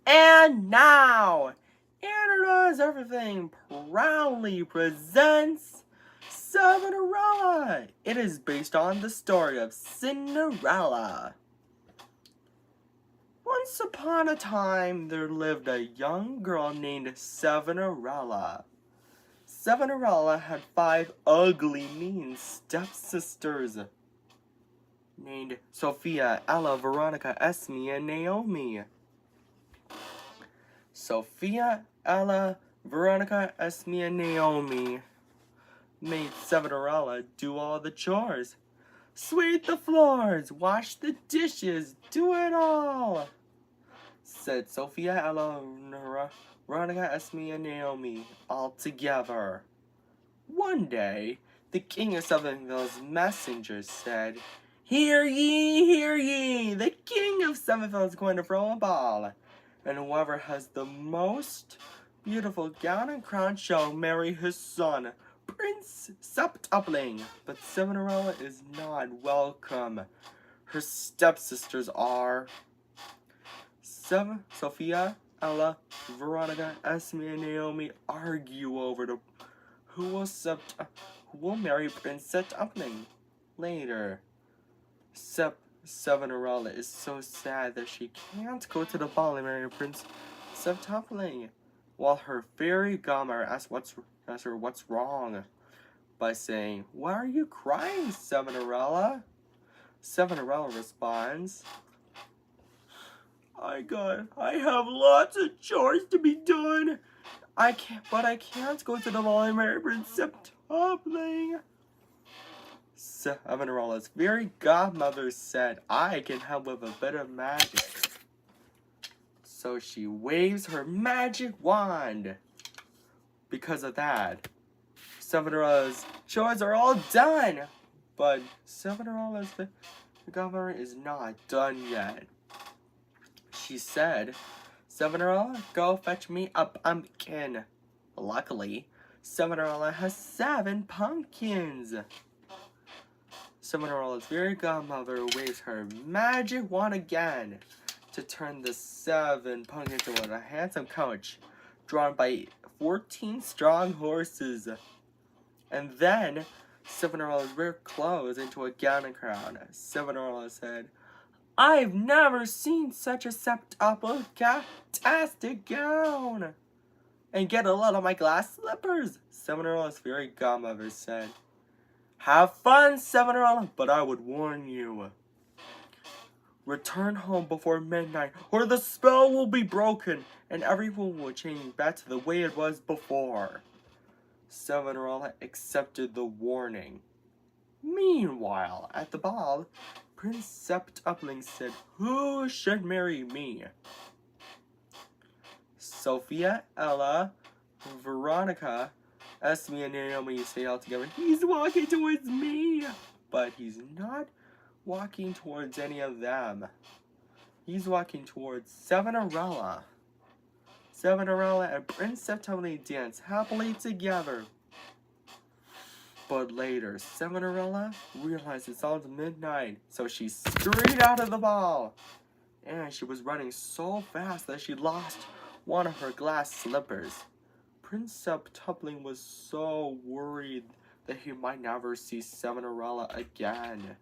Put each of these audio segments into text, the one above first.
And now, Anna Everything proudly presents Sevenerella. It is based on the story of Cinderella. Once upon a time, there lived a young girl named Sevenerella. Sevenerella had 5 ugly, mean stepsisters named Sophia, Ella, Veronica, Esme, and Naomi. Sophia, Ella, Veronica, Esme, and Naomi made Sevenerella do all the chores. Sweep the floors, wash the dishes, do it all, said Sophia, Ella, Veronica, Esme, and Naomi all together. One day, the king of Severnell's messengers said, Hear ye, the king of Severnell is going to throw a ball, and whoever has the most beautiful gown and crown shall marry his son, Prince Septupling. But Sevenerella is not welcome. Her stepsisters are Sophia, Ella, Veronica, Esme, and Naomi argue over who will marry Prince Septupling later. Sevenerella is so sad that she can't go to the ball and marry Prince Septupling, while her fairy godmother asks her what's wrong by saying, Why are you crying, Sevenerella? Sevenerella responds, I have lots of chores to be done. I can't go to the ball and marry Prince Septupling. Sevenerella's fairy godmother said, I can help with a bit of magic. So she waves her magic wand. Because of that, Sevenerella's chores are all done. But Sevenerella's godmother is not done yet. She said, Sevenerella, go fetch me a pumpkin. Luckily, Sevenerella has 7 pumpkins. Sevenerella's fairy godmother waves her magic wand again to turn the 7 pumpkins into a handsome coach drawn by 14 strong horses. And then Sevenerella's wear clothes into a gown and crown. Sevenerella said, I've never seen such a septuple-tastic gown. And get a lot of my glass slippers, Sevenerella's fairy godmother said. Have fun, Sevenerella, but I would warn you. Return home before midnight, or the spell will be broken, and everyone will change back to the way it was before. Sevenerella accepted the warning. Meanwhile, at the ball, Prince Septupling said, Who should marry me? Sophia, Ella, Veronica, Esme, and Naomi say all together, He's walking towards me. But he's not walking towards any of them. He's walking towards Sevenerella. Sevenerella and Prince Septupling dance happily together. But later, Sevenerella realized it's almost midnight, so she scurried out of the ball. And she was running so fast that she lost one of her glass slippers. Prince Septupling was so worried that he might never see Sevenville again.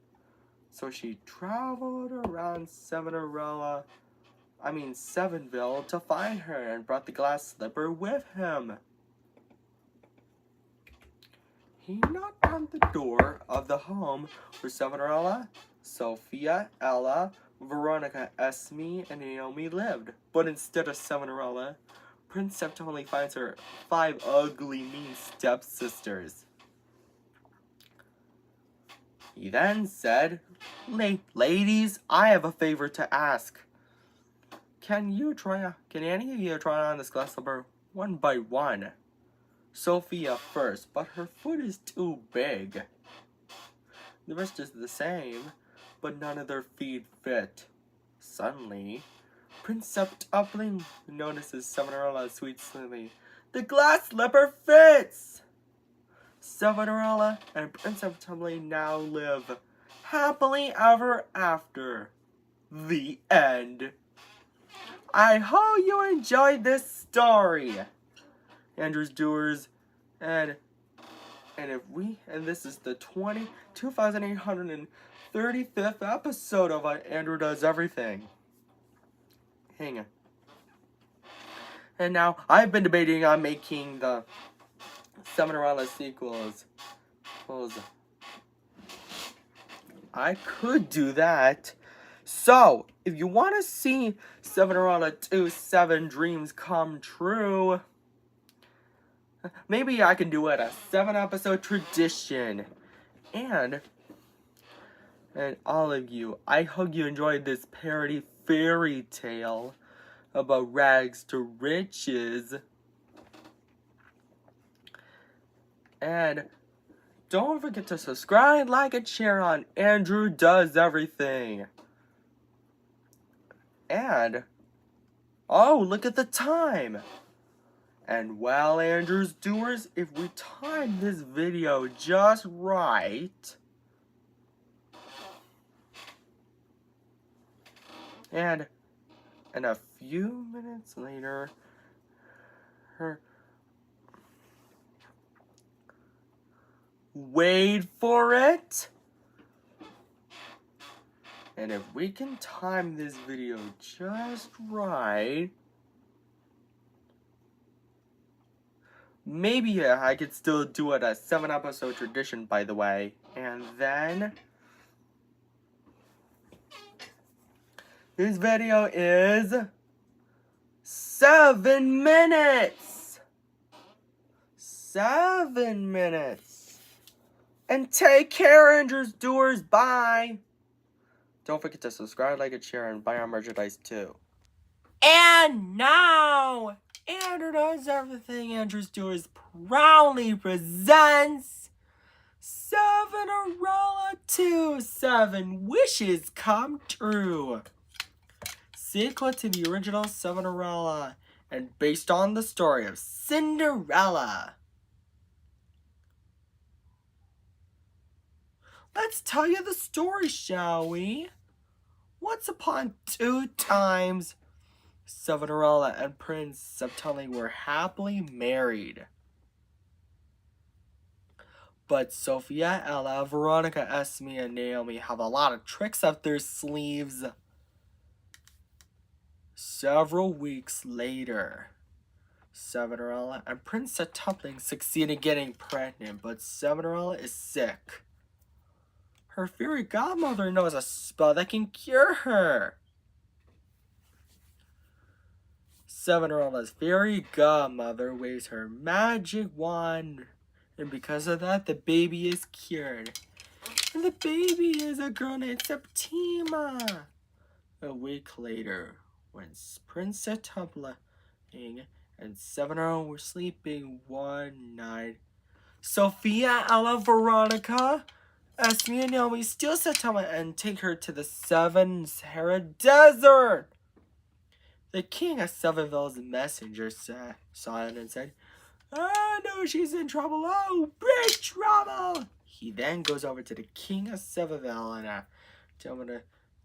So she traveled around Sevennowannasink to find her and brought the glass slipper with him. He knocked on the door of the home where Sevenerella, Sophia, Ella, Veronica, Esme, and Naomi lived. But instead of Sevenerella, Prince Septupling finds her 5 ugly, mean stepsisters. He then said, Ladies, I have a favor to ask. Can any of you try on this glass slipper one by one? Sophia first, but her foot is too big. The rest is the same, but none of their feet fit. Suddenly, Prince Septupling notices Sevenerella's sweet slimmy. The glass slipper fits! Sevenerella and Prince Septupling now live happily ever after. The end. I hope you enjoyed this story, Andrew's Doers, and this is the 2835th episode of Andrew Does Everything. Hang on. And now I've been debating on making the Sevenella Sequels. I could do that. So, if you want to see Sevenella 2 7 Dreams Come True, maybe I can do it a 7-episode tradition. And all of you, I hope you enjoyed this parody fairy tale about rags to riches. And don't forget to subscribe, like, and share on Andrew Does Everything. And, oh, look at the time. And well, Andrew's Doers, if we time this video just right, and a few minutes later, wait for it. And if we can time this video just right, maybe I could still do it a 7-episode tradition, by the way. And then this video is 7 minutes. 7 minutes. And take care, Andrew's Doers. Bye. Don't forget to subscribe, like, and share, and buy our merchandise too. And now, Andrew Does Everything. Andrew's Doers proudly presents Sevenerella 2 7 Wishes Come True. Sequel to the original Sevenerella, and based on the story of Cinderella. Let's tell you the story, shall we? Once upon 2 times, Sevenerella and Prince September were happily married. But Sophia, Ella, Veronica, Esme, and Naomi have a lot of tricks up their sleeves. Several weeks later, Sevenerella and Prince September succeed in getting pregnant, but Sevenerella is sick. Her fairy godmother knows a spell that can cure her. Sevenerella's fairy godmother waves her magic wand, and because of that, the baby is cured. And the baby is a girl named Septima. A week later, when Prince September and Sevenerella were sleeping one night, Sophia, Ella, Veronica, Esme and Naomi steal September and take her to the Sahara Desert. The king of Seville's messenger saw it and said, "Oh no, she's in trouble. Oh, big trouble." He then goes over to the king of Seville and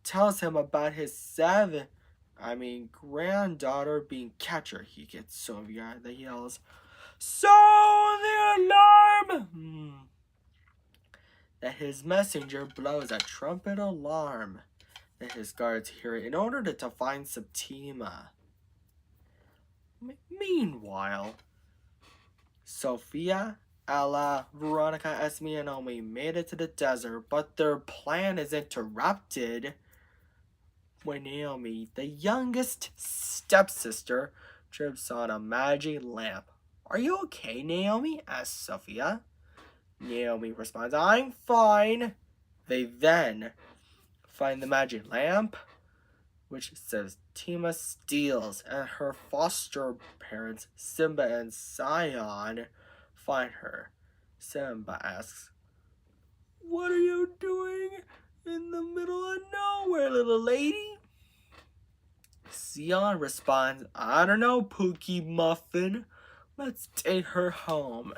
tells him about his granddaughter being captured. He gets so young that he yells, "Sound the alarm!" That his messenger blows a trumpet alarm that his guards hear in order to find Septima. Meanwhile, Sophia, Ella, Veronica, Esme, and Naomi made it to the desert, but their plan is interrupted when Naomi, the youngest stepsister, trips on a magic lamp. "Are you okay, Naomi?" asks Sophia. Naomi responds, "I'm fine." They then find the magic lamp, which Septima steals, and her foster parents, Simba and Sion, find her. Simba asks, "What are you doing in the middle of nowhere, little lady?" Sion responds, "I don't know, Pookie Muffin. Let's take her home."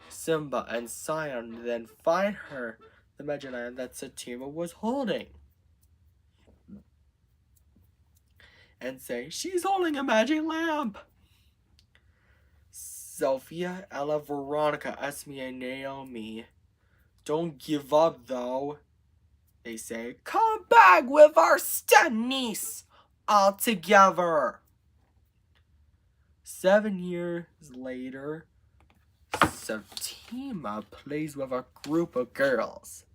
Simba and Sion then find her the magic lamp that Septima was holding. and say, "She's holding a magic lamp." Sophia, Ella, Veronica, Esme and Naomi. "Don't give up, though," they say. "Come back with our step-niece all together." 7 years later, Septima plays with a group of girls.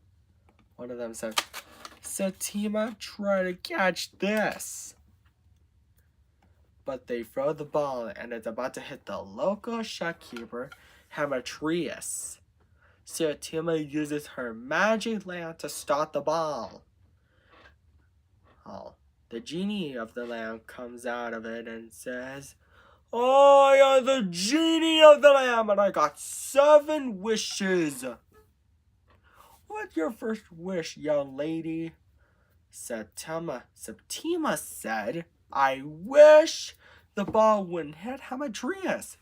One of them said, "Septima, try to catch this." But they throw the ball and it's about to hit the local shopkeeper, Demetrius. Septima uses her magic lamp to stop the ball. The genie of the lamp comes out of it and says, "I am the genie of the lamp and I got 7 wishes." "What's your first wish, young lady?" Septima said, "I wish the ball wouldn't hit Demetrius.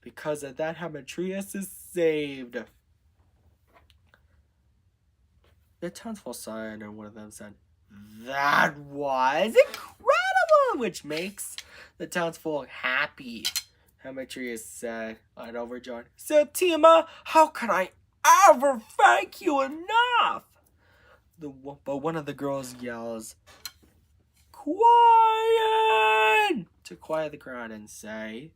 Because of that, Demetrius is saved." The townsfolk sighed and one of them said, "That was incredible," which makes the townsfolk happy. Demetrius said, overjoyed, "Septima, how can I ever thank you enough?" But one of the girls yells, "Quiet!" to quiet the crowd and say,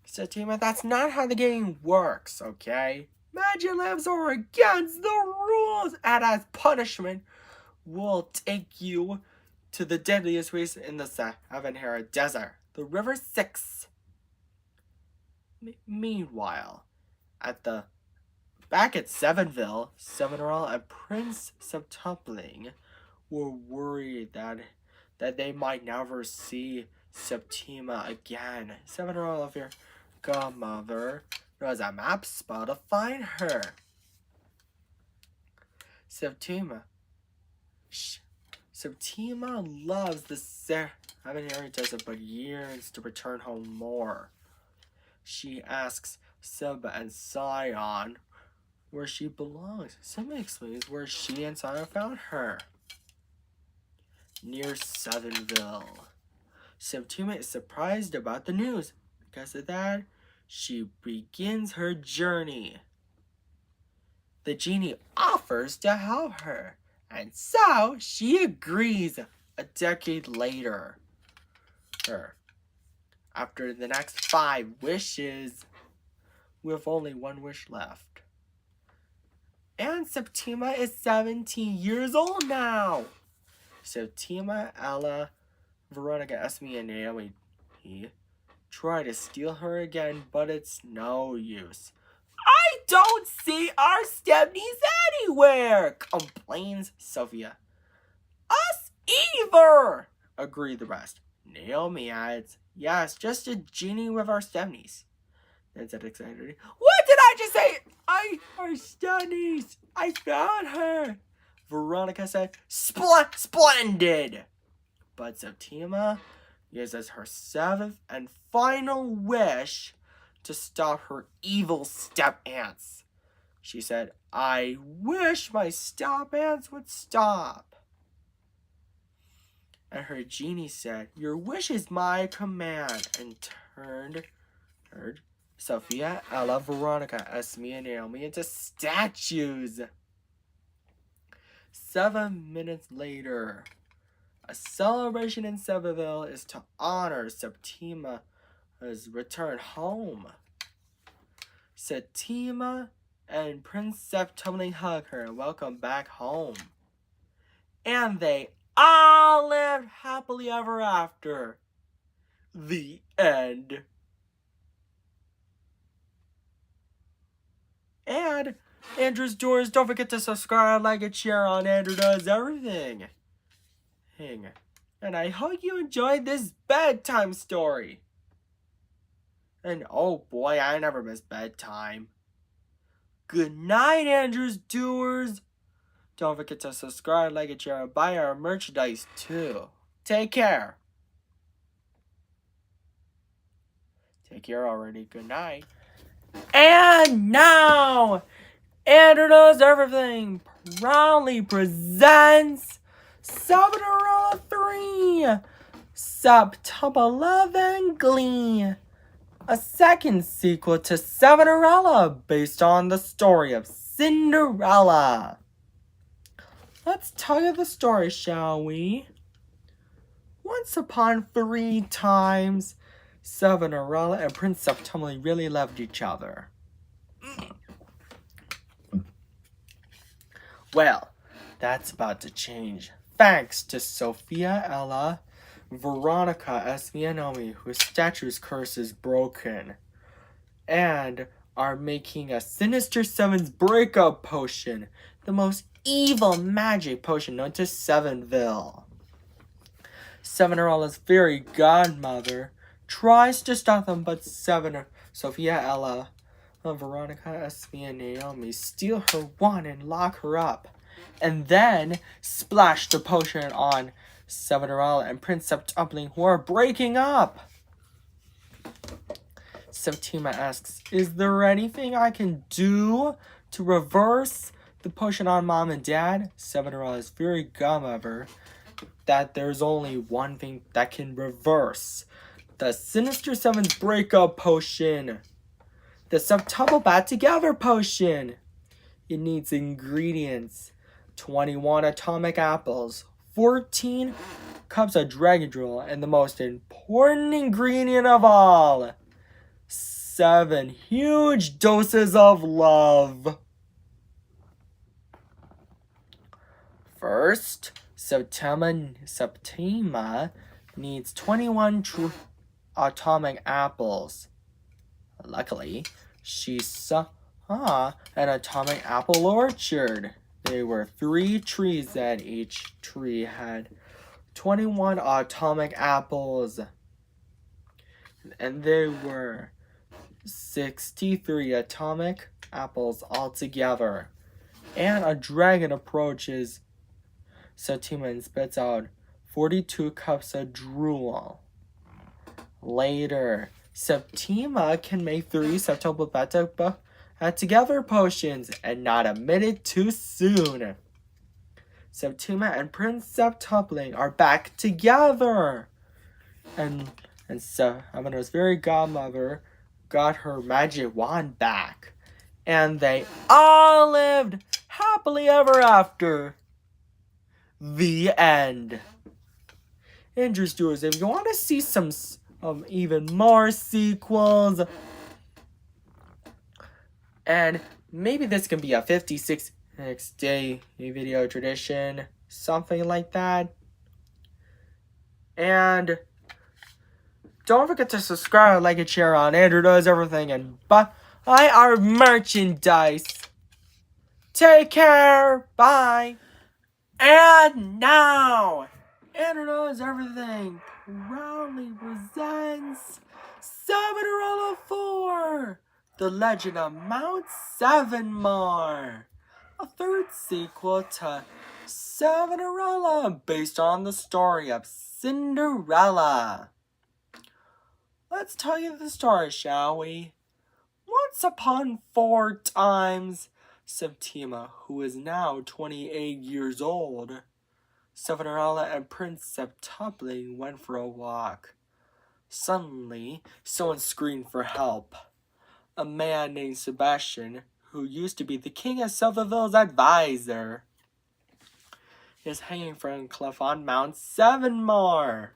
"Septima, that's not how the game works, okay? Magic lamps are against the rules, and as punishment, we'll take you to the deadliest race in the Sevenmore desert, the River Styx." Meanwhile, back at Sevenville, Sevenerella and Prince Septumpling were worried that they might never see Septima again. Sevenerella of your godmother knows a map spell to find her. Septima loves the Sevenmore desert but yearns to return home more. She asks Seba and Sion where she belongs. Seba explains where she and Sion found her. Near Sevenville. Septima is surprised about the news. Because of that, she begins her journey. The genie offers to help her, and so she agrees a decade later. After the next 5 wishes, with only 1 wish left. And Septima is 17 years old now. Septima, Ella, Veronica, Esme, and Naomi try to steal her again, but it's no use. "I don't see our step-niece anywhere," complains Sophia. "Us either," agree the rest. Naomi adds, "Yes, just a genie with our step-niece." Then said excitedly, "What did I just say? Our step-niece! I found her." Veronica said, Splendid!" But Septima uses her 7th and final wish to stop her evil step-aunts. She said, "I wish my step-aunts would stop." And her genie said, "Your wish is my command," and turned Sophia, Ella, Veronica, Esme, and Naomi into statues. 7 minutes later, a celebration in Severnville is to honor Septima's return home. Septima and Prince Septumpling hug her and welcome back home. And they all lived happily ever after. The end. And Andrew's Doors, don't forget to subscribe, like, and share on Andrew Does Everything. And I hope you enjoyed this bedtime story. And oh boy, I never miss bedtime. Good night, Andrew's Doers. Don't forget to subscribe, like, and share, and buy our merchandise too. Take care. Take care already. Good night. And now, Andrew Does Everything proudly presents Sevenerella 3, September 11 Glee, a second sequel to Sevenerella based on the story of Cinderella. Let's tell you the story, shall we? Once upon 3 times, Sevenerella and Prince September really loved each other. Well, that's about to change. Thanks to Sophia, Ella, Veronica, Esme and Naomi, whose statue's curse is broken, and are making a Sinister Seven's breakup potion, the most evil magic potion known to Sevenville. Sevenerella's fairy godmother tries to stop them, but Sophia, Ella, Veronica, Esme, and Naomi steal her wand and lock her up, and then splash the potion on Sevenerella and Prince September, who are breaking up. Septima asks, "Is there anything I can do to reverse the potion on Mom and Dad?" Sevenerella's fairy godmother that there's only one thing that can reverse the Sinister Seven's breakup potion. The September Bat Together potion. It needs ingredients: 21 atomic apples, 14 cups of dragon drool, and the most important ingredient of all, 7 huge doses of love. First, Septima needs 21 atomic apples. Luckily, she saw an atomic apple orchard. There were 3 trees and each tree had 21 atomic apples. And there were 63 atomic apples altogether. And a dragon approaches Septima and spits out 42 cups of drool. Later, Septima can make 3 September together potions, and not a minute too soon. Septima and Prince September are back together. And Sevenerella's fairy godmother got her magic wand back. And they all lived happily ever after. The end. Viewers, if you want to see some even more sequels, and maybe this can be a 56-day video tradition, something like that. And don't forget to subscribe, like, and share on Andrew Does Everything, and buy our merchandise. Take care. Bye. And now, Andrew Does Everything proudly presents Sevenmore 4, The Legend of Mount Sevennmore, a third sequel to Sevenerella based on the story of Cinderella. Let's tell you the story, shall we? Once upon 4 times, Septima, who is now 28 years old, Sevenerella and Prince September went for a walk. Suddenly, someone screamed for help. A man named Sebastian, who used to be the king of Severnville's advisor, is hanging from a cliff on Mount Sevennmore.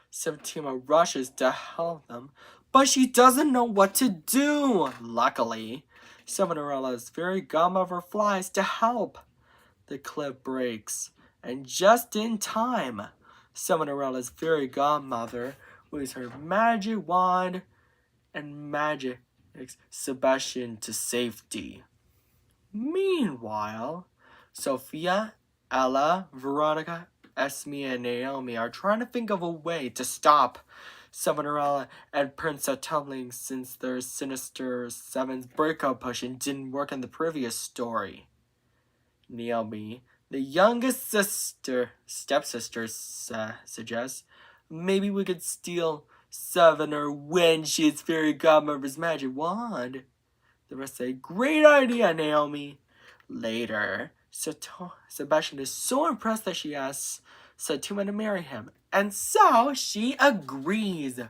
Septima rushes to help them, but she doesn't know what to do. Luckily, Sevenerella's fairy godmother flies to help. The cliff breaks, and just in time, Sevenerella's fairy godmother waves her magic wand and magics Sebastian to safety. Meanwhile, Sophia, Ella, Veronica, Esme, and Naomi are trying to think of a way to stop Sevenerella and Prince September, since their Sinister Seven's breakup potion didn't work in the previous story. Naomi, the youngest stepsister, suggests maybe we could steal Sevenmore when she's fairy godmother's magic wand. The rest say, "Great idea, Naomi." Later, Sebastian is so impressed that she asks Septima to marry him, and so she agrees.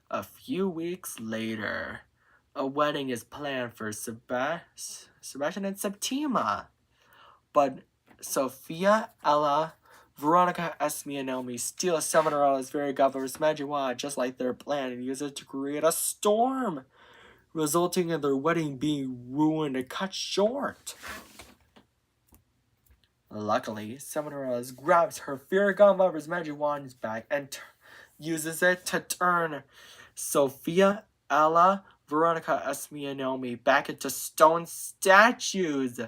A few weeks later, a wedding is planned for Sebastian and Septima. But Sophia, Ella, Veronica, Esme, and Naomi steal Sevenerella's fairy godmother's magic wand just like their plan and use it to create a storm, resulting in their wedding being ruined and cut short. Luckily, Sevenarella grabs her fairy godmother's magic wand back and uses it to turn Sophia, Ella, Veronica, Esme, and Naomi back into stone statues.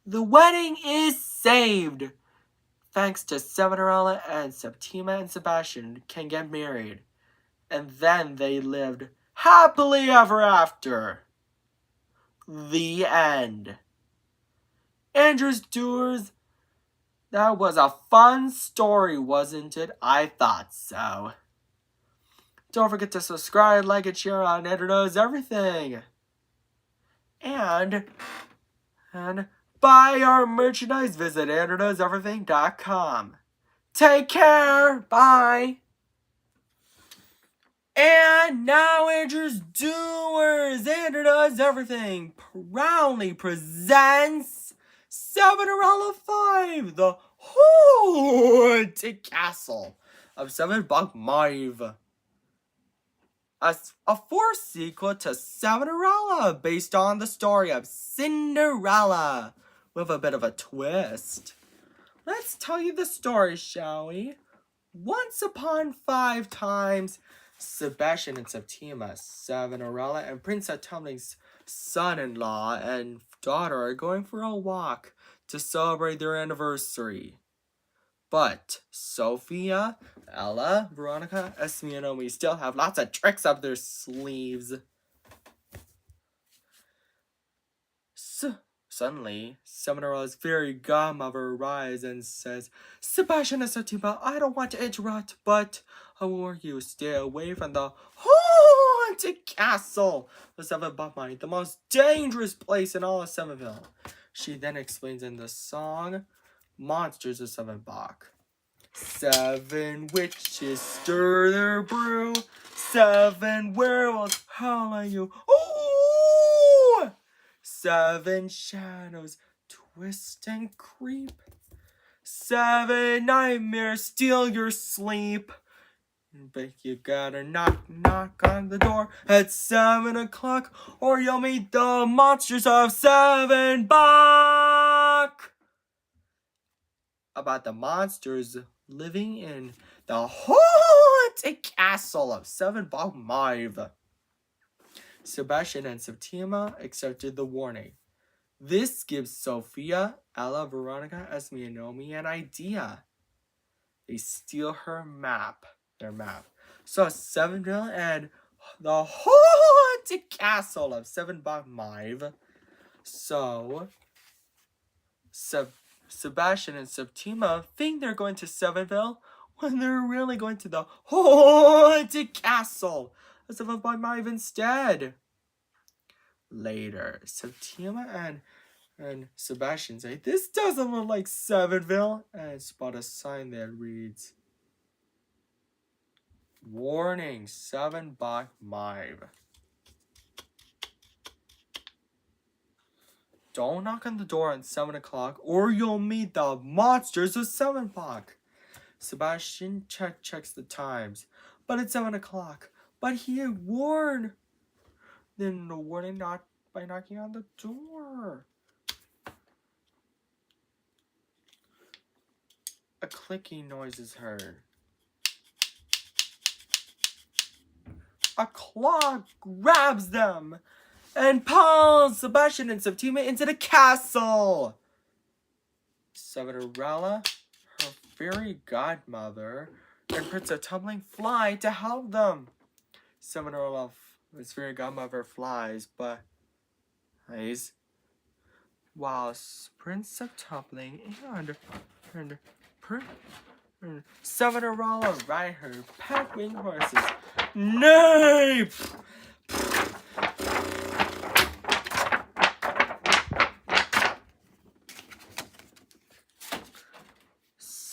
The wedding is saved, thanks to Sevenerella, and Septima and Sebastian can get married. And then they lived happily ever after. The end. Andrew's Doers, that was a fun story, wasn't it? I thought so. Don't forget to subscribe, like, and share on Andrew Knows Everything. And buy our merchandise. Visit andrewknowseverything.com. Take care. Bye. And now Andrew's Doers. Andrew Knows Everything proudly presents Sevenerella 5, the Haunted Castle of Sevannawannasink. A fourth sequel to Sevenerella based on the story of Cinderella with a bit of a twist. Let's tell you the story, shall we? Once upon 5 times, Sebastian and Septima, Sevenerella, and Prince Tumbling's son-in-law and daughter are going for a walk to celebrate their anniversary. But Sophia, Ella, Veronica, Esme, and Naomi still have lots of tricks up their sleeves. Suddenly, Sevenerella's fairy godmother arrives and says, Sebastian and Septima, I don't want to interrupt, but I warn you, stay away from the haunted castle of Sevannawannasink, the most dangerous place in all of Sevenville. She then explains in the song, Monsters of Sevannawannasink. 7 witches stir their brew, 7 werewolves howl at you. Ooh! 7 shadows twist and creep, 7 nightmares steal your sleep. But you gotta knock on the door at 7 o'clock, or you'll meet the monsters of Sevannawannasink. About the monsters living in the haunted castle of Sevannawannasink. Sebastian and Septima accepted the warning. This gives Sophia, Ella, Veronica, Esme, and Naomi an idea. They steal their map. So Sevennaville and the haunted castle of Sevannawannasink. So Sebastian and Septima think they're going to Sevennaville when they're really going to the haunted castle of Sevannawannasink instead. Later, Septima and Sebastian say, this doesn't look like Sevennaville, and spot a sign that reads, Warning, Sevannawannasink. Don't knock on the door at 7 o'clock, or you'll meet the monsters of Sevannawannasink. Sebastian checks the times, but it's 7 o'clock. But he had warned. Then the warning not by knocking on the door. A clicking noise is heard. A claw grabs them and pulls Sebastian and Septima into the castle. Sevenerella, her fairy godmother, and Prince Tumbling fly to help them. Sevenerella, his fairy godmother, flies, but while Prince of Tumbling and Sevenerella ride her pet winged horses. Nay!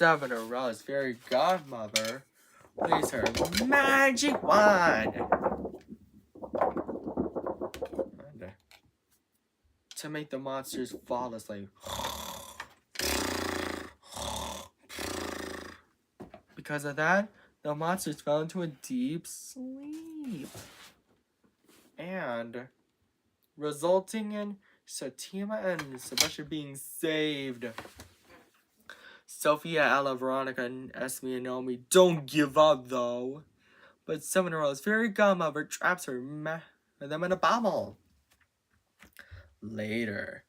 Sevenerella's fairy godmother plays her magic wand. And, to make the monsters fall asleep. Because of that, the monsters fell into a deep sleep. And resulting in Fatima and Sebastian being saved. Sophia, Ella, Veronica, and Esme and Naomi don't give up though. But Sevenerella's fairy godmother traps them in a bubble. Later,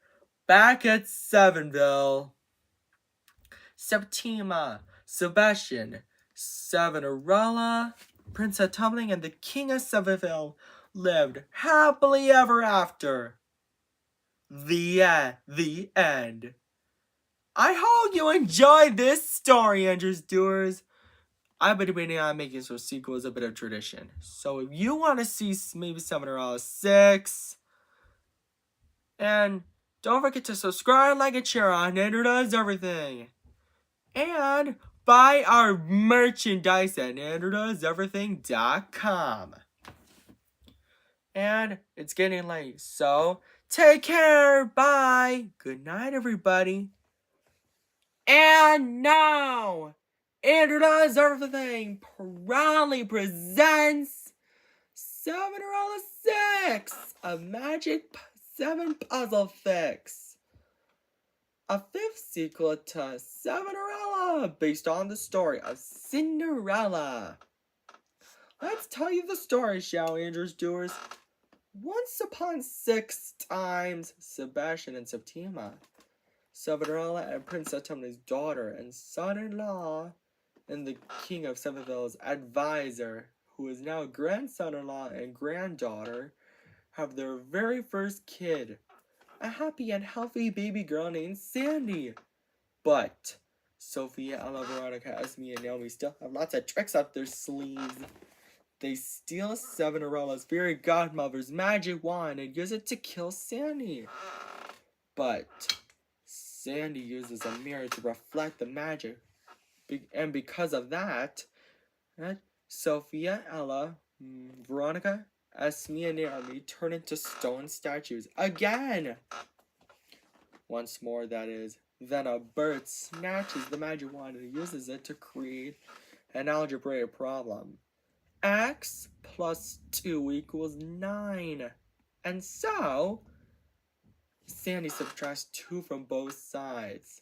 back at Sevenville, Septima, Sebastian, Sevenerella, Princess Tumbling, and the King of Sevenville lived happily ever after. The end. I hope you enjoyed this story, Andrews Doers. I've been debating on making some sequels a bit of tradition. So if you want to see maybe Sevenella 6, and don't forget to subscribe, like, and share on Andrew Does Everything. And buy our merchandise at andrewdoeseverything.com. And it's getting late, so take care. Bye. Good night, everybody. And now, Andrew Does Everything proudly presents Sevenmore 6, a Magic 7 puzzle fix. A 5th sequel to Sevenerella, based on the story of Cinderella. Let's tell you the story, shall we, Andrews Doers? Once upon 6 times, Sebastian and Septima, Sevenerella and Princess Tumbling's daughter and son-in-law, and the King of Sevenville's advisor, who is now grandson-in-law and granddaughter, have their very first kid, a happy and healthy baby girl named Sandy. But Sophia, Ella, Veronica, Esme, and Naomi still have lots of tricks up their sleeves. They steal Sevenerella's fairy godmother's magic wand and use it to kill Sandy. But Sandy uses a mirror to reflect the magic. And because of that, Sophia, Ella, Veronica, Esme, and Naomi turn into stone statues again. Once more, that is. Then a bird snatches the magic wand and uses it to create an algebraic problem. X plus 2 equals 9. And so, Sandy subtracts 2 from both sides.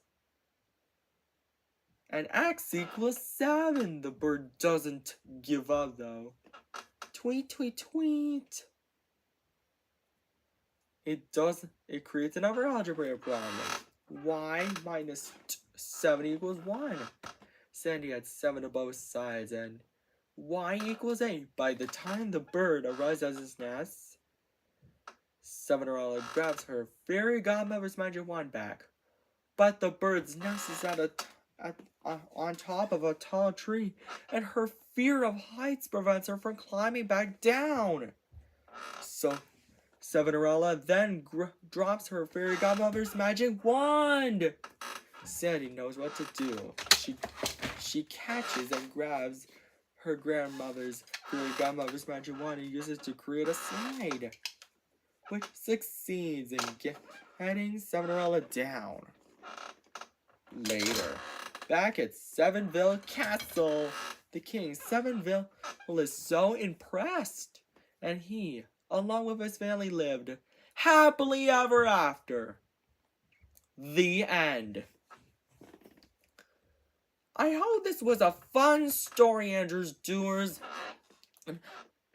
And X equals 7. The bird doesn't give up though. Tweet, tweet, tweet. It creates another algebraic problem. Y minus 7 equals 1. Sandy had 7 to both sides, and Y equals 8. By the time the bird arrives at his nest, Sevenerella grabs her fairy godmother's magic wand back. But the bird's nest is on top of a tall tree, and her fear of heights prevents her from climbing back down. So Sevenerella then drops her fairy godmother's magic wand. Sandy knows what to do. She catches and grabs her grandmother's fairy godmother's magic wand and uses it to create a slide, which succeeds in getting Sevenerella down. Later, back at Sevenville Castle, the King Sevenville is so impressed, and he, along with his family, lived happily ever after. The end. I hope this was a fun story, Andrews Doers.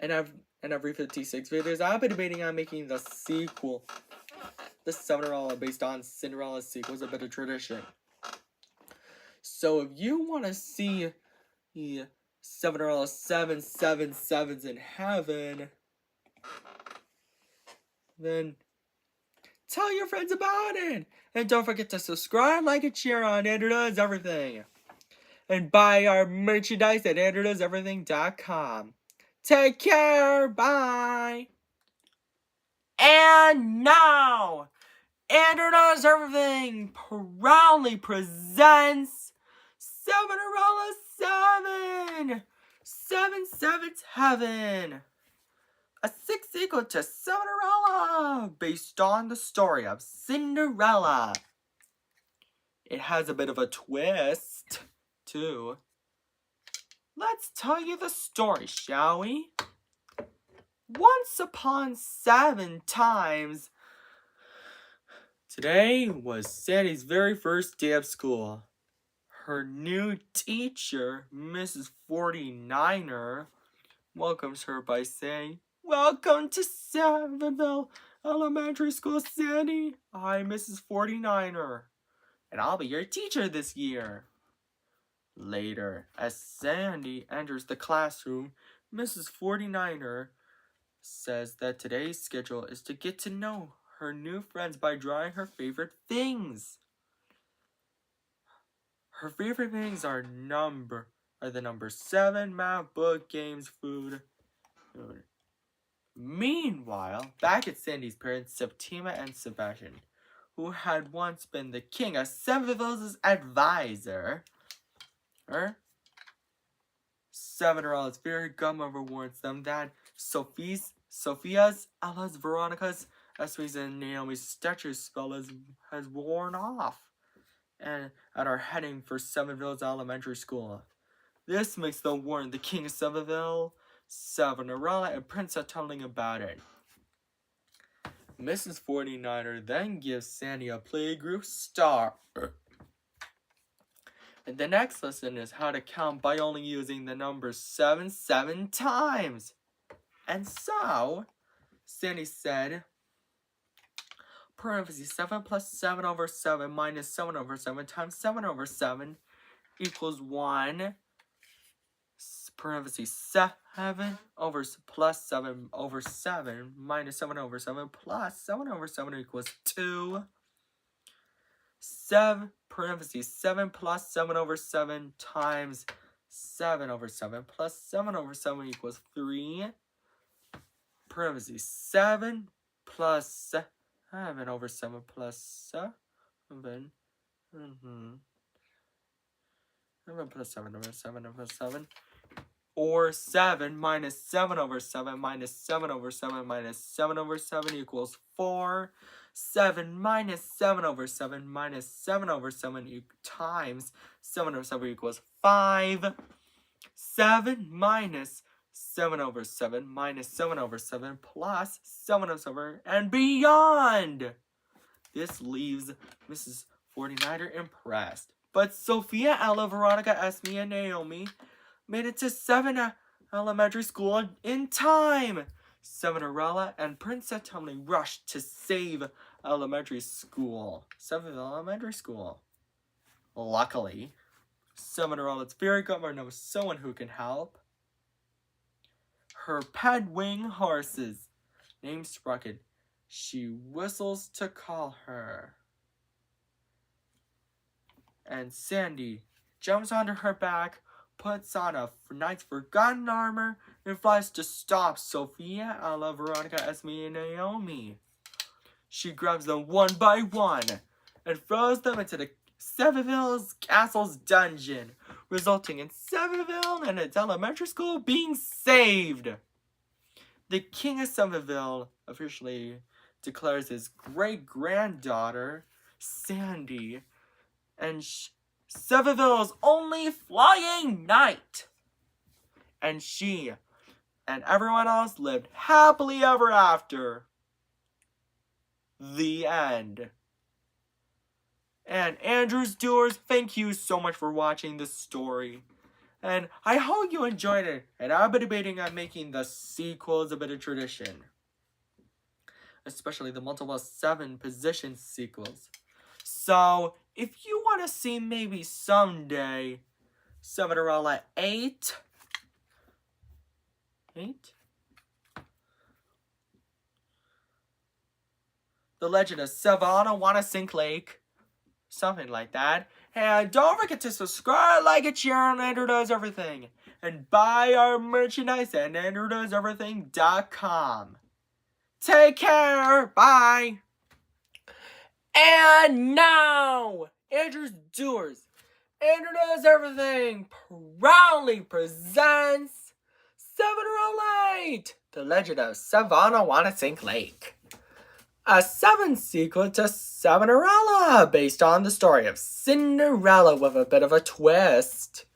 And every 56 videos, I've been debating on making the sequel, the Sevenmore based on Cinderella Sequels, a bit of tradition. So if you want to see Sevenmore 777s in heaven, then tell your friends about it. And don't forget to subscribe, like, and share on Andrew Does Everything. And buy our merchandise at andrewdoeseverything.com. Take care. Bye. And now, Andrew Does Everything proudly presents Sevenerella 7! 7 7's heaven! A 6 equal to Sevenerella! Based on the story of Cinderella. It has a bit of a twist, too. Let's tell you the story, shall we? Once upon 7 times. Today was Sandy's very first day of school. Her new teacher, Mrs. 49er, welcomes her by saying, "Welcome to Severnell Elementary School, Sandy. I'm Mrs. 49er, and I'll be your teacher this year." Later, as Sandy enters the classroom, Mrs. 49er says that today's schedule is to get to know her new friends by drawing her favorite things. Her favorite things are the number 7, math, book, games, food. Meanwhile, back at Sandy's parents, Septima and Sebastian, who had once been the king of Seville's advisor, Sevenerella's fairy godmother warns them that Sophia's, Ella's, Veronica's, Esme's, and Naomi's statue spell has worn off and are heading for Seville's elementary school. This makes them warn the king of Seville, Sevenerella, and Princess telling about it. Mrs. 49er then gives Sandy a playgroup star. And the next lesson is how to count by only using the number 7 7 times. And so, Sandy said, parentheses 7 plus 7 over 7 minus 7 over 7 times 7 over 7 equals 1. Parentheses 7 over plus 7 over 7 minus 7 over 7 plus 7 over 7 equals 2. 7 plus 7 over 7 times 7 over 7 plus 7 over 7 equals 3. Parentheses 7 plus 7 over 7 plus 7. 7 plus 7 over 7 over 7. Or 7 minus 7 over 7 minus 7 over 7 minus 7 over 7 equals 4. 7 minus 7 over 7 minus 7 over 7 times 7 over 7 equals 5. 7 minus 7 over 7 minus 7 over 7 plus 7 over 7 and beyond. This leaves Mrs. 49er impressed. But Sophia, Ella, Veronica, Esme, and Naomi made it to Sevenmore Elementary School in time. Sevenerella and Princess Tumley rushed to save elementary school. Severnell Elementary School. Luckily, Sevenerella's fairy godmother knows someone who can help. Her pet wing horses, named Sprocket. She whistles to call her. And Sandy jumps onto her back, puts on a knight's forgotten armor, and flies to stop Sophia, Ella, Veronica, Esme, and Naomi. She grabs them one by one and throws them into the Seville's castle's dungeon, resulting in Seville and its elementary school being saved. The king of Seville officially declares his great-granddaughter, Sandy, and Seville's only flying knight. And she and everyone else lived happily ever after. The end. And Andrew's Doers, thank you so much for watching this story. And I hope you enjoyed it. And I've been debating on making the sequels a bit of tradition. Especially the multiple 7 position sequels. So, if you want to see maybe someday Sevenella 8? The Legend of Sevannawannasink Lake. Something like that. And don't forget to subscribe, like, and share on Andrew Does Everything. And buy our merchandise at AndrewDoesEverything.com. Take care. Bye. And now, Andrew's Doers. Introduce Everything proudly presents Sevenerella, The Legend of Sevannawannasink Lake. A 7th sequel to Sevenerella, based on the story of Cinderella with a bit of a twist.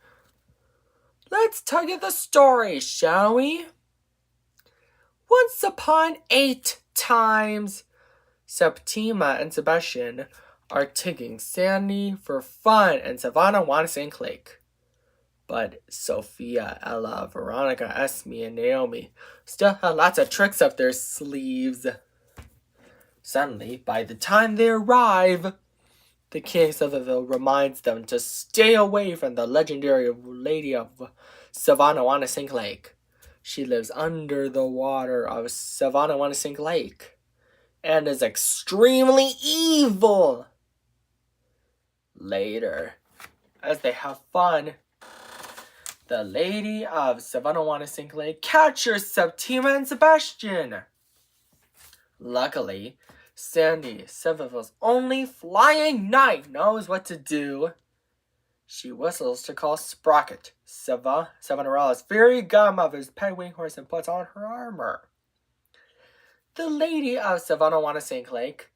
Let's tell you the story, shall we? Once upon 8 times, Septima and Sebastian are taking Sandy for fun in Sevannawannasink Lake. But Sophia, Ella, Veronica, Esme, and Naomi still have lots of tricks up their sleeves. Suddenly, by the time they arrive, the King of Severnville reminds them to stay away from the legendary Lady of Sevannawannasink Lake. She lives under the water of Sevannawannasink Lake and is extremely evil. Later, as they have fun, the Lady of Sevannawannasink Lake captures Septima and Sebastian. Luckily, Sandy, Severnville's only flying knight, knows what to do. She whistles to call Sprocket, Sevenerella's fairy godmother's pet wing horse, and puts on her armor. The Lady of Sevannawannasink Lake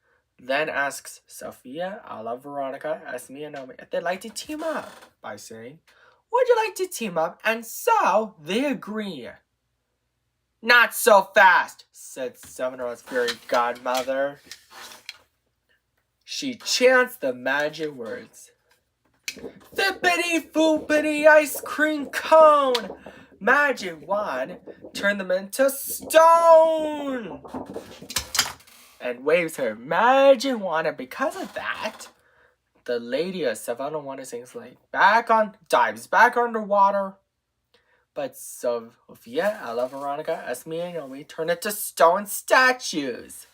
then asks Sophia, Ella, Veronica, Esme, and Naomi if they'd like to team up by saying, "Would you like to team up?" And so they agree. "Not so fast," said Sevenerella's fairy godmother. She chants the magic words. Fippity foopity ice cream cone! Magic wand turned them into stone! And waves her magic wand, and because of that, the Lady of Sevannawannasink Lake dives back underwater. But Sophia, Ella, Veronica, Esme, and Naomi turn into stone statues.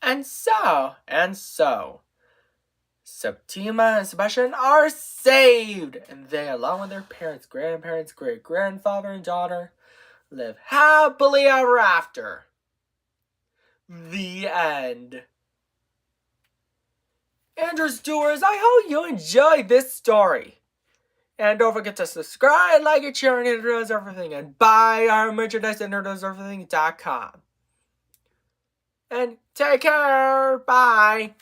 And so, Septima and Sebastian are saved, and they, along with their parents, grandparents, great-grandfather, and daughter, live happily ever after. The end. Andrews Doers, I hope you enjoyed this story. And don't forget to subscribe, like, and share, and introduce everything, and buy our merchandise at introduceeverything.com. And take care. Bye.